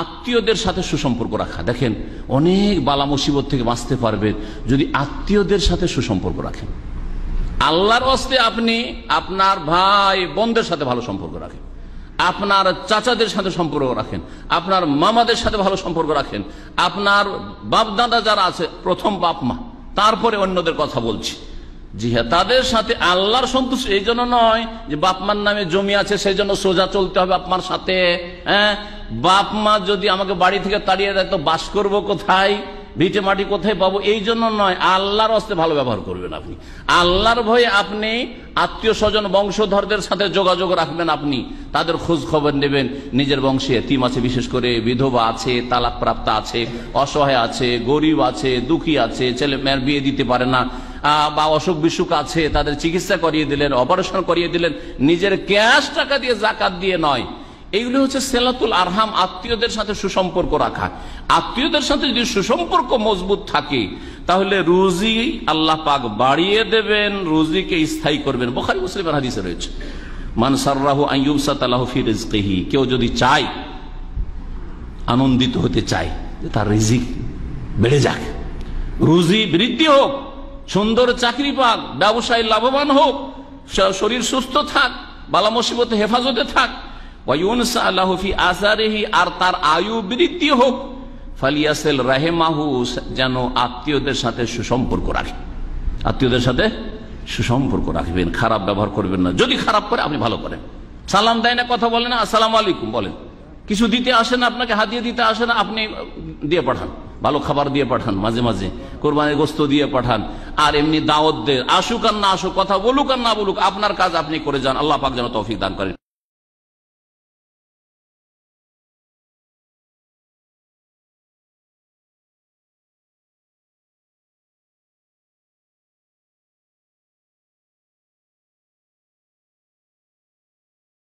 আত্মীয়দের সাথে সুসম্পর্ক রাখা। দেখেন, অনেক বালা মুসিবত থেকে বাঁচতে পারবেন যদি আত্মীয়দের সাথে সুসম্পর্ক রাখেন। আল্লাহর ওয়াস্তে আপনি আপনার ভাই বোনদের সাথে ভালো সম্পর্ক রাখেন, আপনার চাচাদের সাথে সম্পর্ক রাখেন, আপনার মামাদের সাথে ভালো সম্পর্ক রাখেন, আপনার বাপ দাদা যারা আছে, প্রথম বাপ মা, তারপরে অন্যদের কথা বলছি। জি হ্যাঁ, তাদের সাথে আল্লাহর সন্তুষ্টি এই জন্য নয় যে বাপ মার নামে জমি আছে সেই জন্য সোজা চলতে হবে বাপ মার সাথে। হ্যাঁ, বাপ মা যদি আমাকে বাড়ি থেকে তাড়িয়ে দেয় তো বাস করবো কোথায়, ভিটে মাটি কোথায় পাবো, এই জন্য নয়। আল্লাহর হস্তে ভালো ব্যবহার করবেন আপনি, আল্লাহর ভয়ে আপনি আত্মীয় স্বজন বংশধরদের সাথে যোগাযোগ রাখবেন, আপনি তাদের খোঁজ খবর নেবেন। নিজের বংশে এতিম আছে, বিশেষ করে বিধবা আছে, তালাক প্রাপ্তা আছে, অসহায় আছে, গরিব আছে, দুঃখী আছে, ছেলে মেয়ের বিয়ে দিতে পারে না, বা অসুখ বিসুখ আছে, তাদের চিকিৎসা করিয়ে দিলেন, অপারেশন করিয়ে দিলেন, নিজের ক্যাশ টাকা দিয়ে জাকাত দিয়ে নয়। এইগুলো হচ্ছে সিলাতুল আরহাম, আত্মীয়দের সাথে সুসম্পর্ক রাখা। আত্মীয়দের সাথে যদি সুসম্পর্ক মজবুত থাকে তাহলে রুজি আল্লাহ পাক বাড়িয়ে দেবেন, রুজিকে স্থায়ী করবেন। বুখারী মুসলিমের হাদিসে রয়েছে, মান সাররাহু আন ইউবসাতা লাহু ফি রিজকিহি, কেউ যদি চায়, আনন্দিত হতে চায় যে তার রিজিক বেড়ে যাক, রুজি বৃদ্ধি হোক, সুন্দর চাকরি পাক, ব্যবসায় লাভবান হোক, শরীর সুস্থ থাক, বালা মুসিবতে হেফাজতে থাক, ওয়ায়ুনসা আল্লাহু ফি আসারিহি, আর তার আয়ু বৃদ্ধি হোক, ফালিয়াসিল রাহিমাহু, যেন আত্মীয়দের সাথে সুসম্পর্ক রাখে। আত্মীয়দের সাথে সুসম্পর্ক রাখবেন, খারাপ ব্যবহার করবেন না। যদি খারাপ করে আপনি ভালো করেন, সালাম দেয় না, কথা বলেন না, আসসালামু আলাইকুম বলেন। কিছু দিতে আসে না, আপনাকে হাদিয়া দিতে আসে না, আপনি দিয়ে পাঠান, ভালো খাবার দিয়ে পাঠান, মাঝে মাঝে কোরবানির গোশত দিয়ে পাঠান। আর এমনি দাওয়াত দেন, আসুক আর না আসুক, কথা বলুক আর না বলুক, আপনার কাজ আপনি করে যান। আল্লাহ পাক যেন তৌফিক দান করেন।